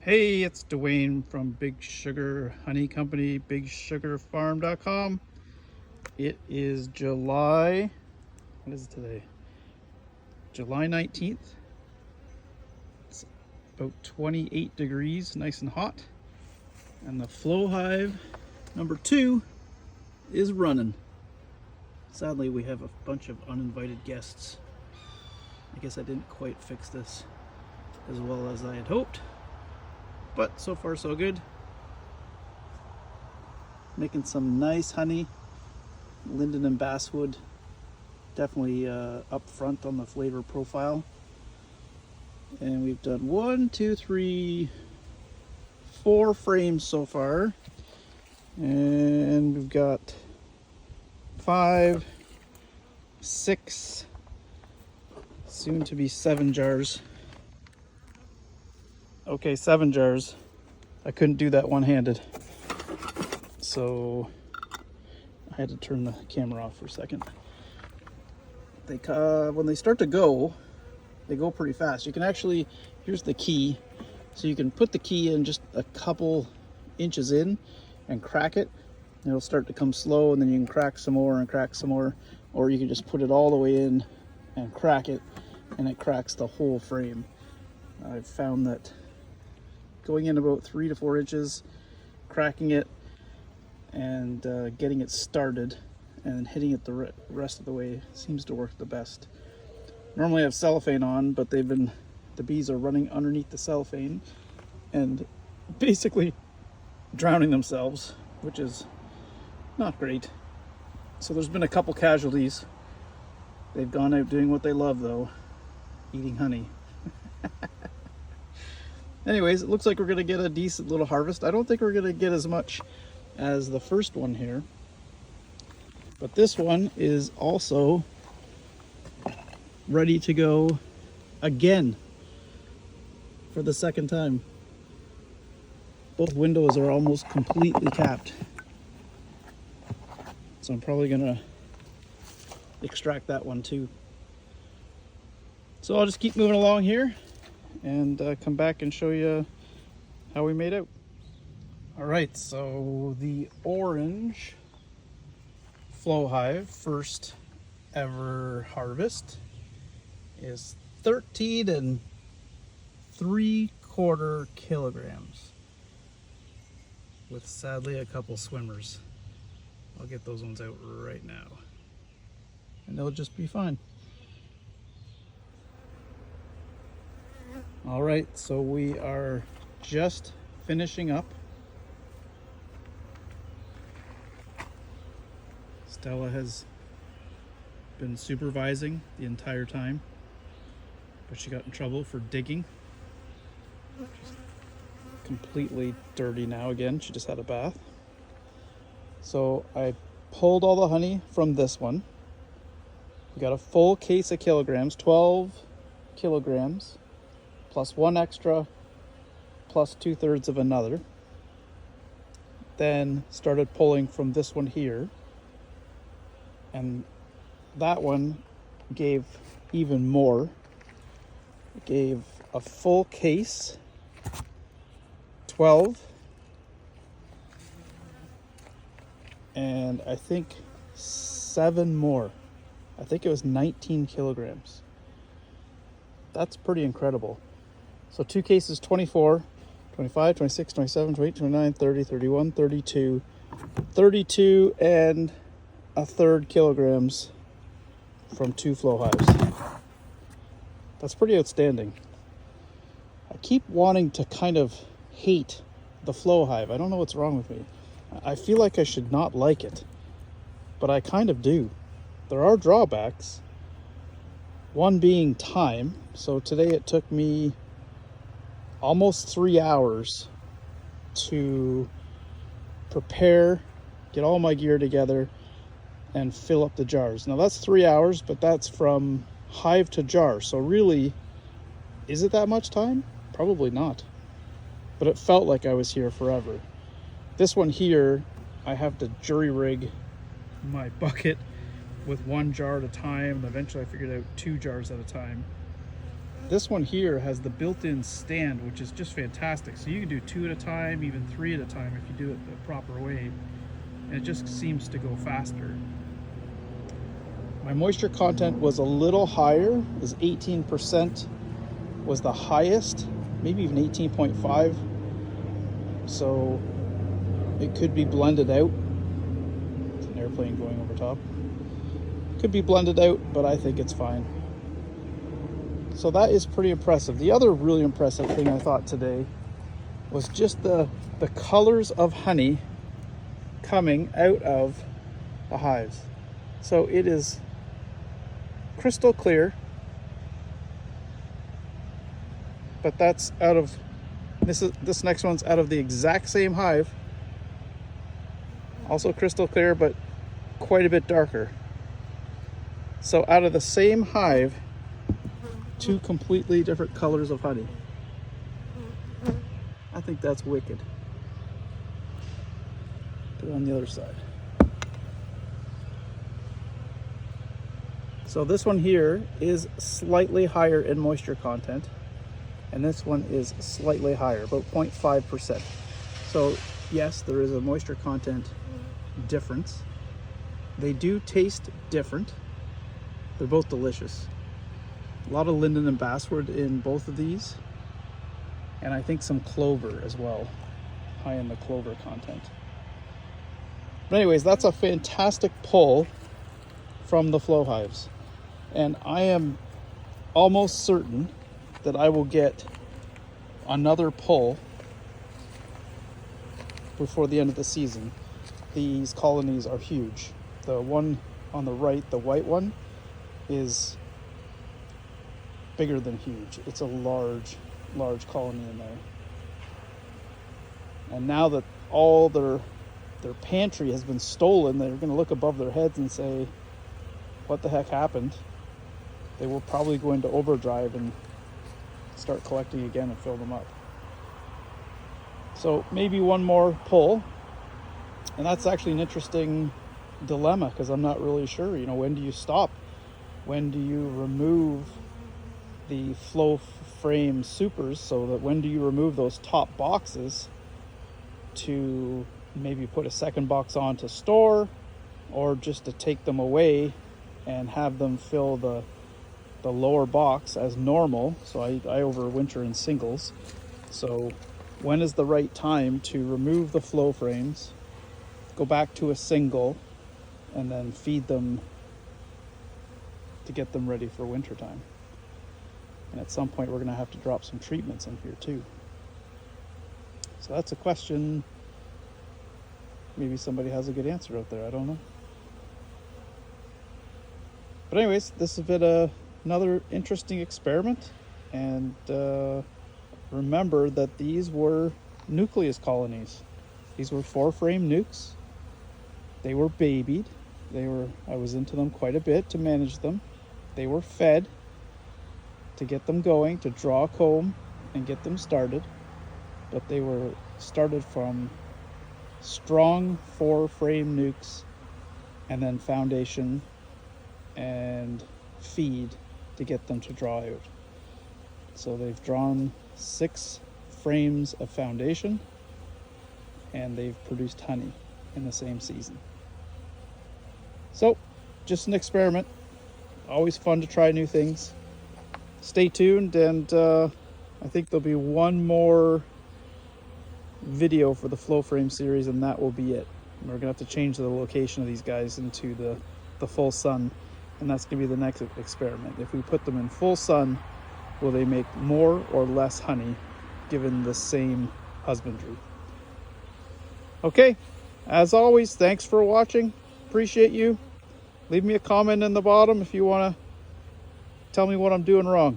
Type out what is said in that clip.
Hey, it's Dwayne from Big Sugar Honey Company, BigSugarFarm.com. It is July, what is it today? July 19th. It's about 28 degrees, nice and hot. And the Flowhive number 2 is running. Sadly, we have a bunch of uninvited guests. I guess I didn't quite fix this as well as I had hoped. But so far so good. Making some nice honey, linden and basswood, definitely up front on the flavor profile. And we've done 4 frames so far, and we've got 5, 6, soon to be 7 jars. Okay, 7 jars. I couldn't do that one-handed, so I had to turn the camera off for a second. When they start to go, they go pretty fast. You can actually, here's the key, so you can put the key in just a couple inches in and crack it. It'll start to come slow, and then you can crack some more and crack some more, or you can just put it all the way in and crack it, and it cracks the whole frame. I've found that going in about 3 to 4 inches, cracking it, and getting it started, and then hitting it the rest of the way seems to work the best. Normally I have cellophane on, but the bees are running underneath the cellophane and basically drowning themselves, which is not great. So there's been a couple casualties. They've gone out doing what they love though, eating honey. Anyways, it looks like we're going to get a decent little harvest. I don't think we're going to get as much as the first one here, but this one is also ready to go again for the second time. Both windows are almost completely capped, so I'm probably going to extract that one too. So I'll just keep moving along here and come back and show you how we made out. All right, so the orange Flowhive first ever harvest is 13 3/4 kilograms, with sadly a couple swimmers. I'll get those ones out right now, and they'll just be fine. All right, so we are just finishing up. Stella has been supervising the entire time, but she got in trouble for digging. She's completely dirty now again. She just had a bath. So I pulled all the honey from this one. We got a full case of kilograms, 12 kilograms. Plus 1 extra, plus 2/3 of another. Then started pulling from this one here, and that one gave even more. It gave a full case, 12, and I think 7 more. I think it was 19 kilograms. That's pretty incredible. So 2 cases, 24, 25, 26, 27, 28, 29, 30, 31, 32, 32 and a third kilograms from 2 Flowhives. That's pretty outstanding. I keep wanting to kind of hate the Flowhive. I don't know what's wrong with me. I feel like I should not like it, but I kind of do. There are drawbacks. One being time. So today it took me almost 3 hours to prepare, get all my gear together, and fill up the jars. Now that's 3 hours, but that's from hive to jar. So really, is it that much time? Probably not. But it felt like I was here forever. This one here, I have to jury rig my bucket with 1 jar at a time, and eventually I figured out 2 jars at a time. this one here has the built-in stand, which is just fantastic. So you can do 2 at a time, even 3 at a time if you do it the proper way. And it just seems to go faster. My moisture content was a little higher, is 18% was the highest, maybe even 18.5. So it could be blended out. It's an airplane going over top. Could be blended out, but I think it's fine. So that is pretty impressive. The other really impressive thing I thought today was just the colors of honey coming out of the hives. So it is crystal clear, but that's out of this next one's out of the exact same hive, also crystal clear, but quite a bit darker. So out of the same hive, 2 completely different colors of honey. I think that's wicked. Put it on the other side. So this one here is slightly higher in moisture content, and this one is slightly higher, about 0.5%. So yes, there is a moisture content difference. They do taste different. They're both delicious. A lot of linden and basswood in both of these, and I think some clover as well, high in the clover content. But anyways, that's a fantastic pull from the Flowhives, and I am almost certain that I will get another pull before the end of the season. These colonies are huge. The one on the right, the white one, is bigger than huge. It's a large colony in there. And now that all their pantry has been stolen, they're going to look above their heads and say, what the heck happened? They will probably go into overdrive and start collecting again and fill them up. So maybe one more pull. And that's actually an interesting dilemma, because I'm not really sure, when do you stop? When do you remove the flow frame supers? So that when do you remove those top boxes to maybe put a second box on to store, or just to take them away and have them fill the lower box as normal? So I overwinter in singles. So when is the right time to remove the flow frames, go back to a single, and then feed them to get them ready for winter time? And at some point we're going to have to drop some treatments in here too. So that's a question. Maybe somebody has a good answer out there. I don't know. But anyways, this has been another interesting experiment. And remember that these were nucleus colonies. These were 4-frame nukes. They were babied. I was into them quite a bit to manage them. They were fed to get them going, to draw a comb and get them started. But they were started from strong 4-frame nukes, and then foundation and feed to get them to draw out. So they've drawn 6 frames of foundation, and they've produced honey in the same season. So just an experiment. Always fun to try new things. Stay tuned, and I think there'll be one more video for the flow frame series, and that will be it. We're gonna have to change the location of these guys into the full sun, and that's gonna be the next experiment. If we put them in full sun, will they make more or less honey given the same husbandry? Okay, as always, thanks for watching. Appreciate you. Leave me a comment in the bottom if you want to tell me what I'm doing wrong.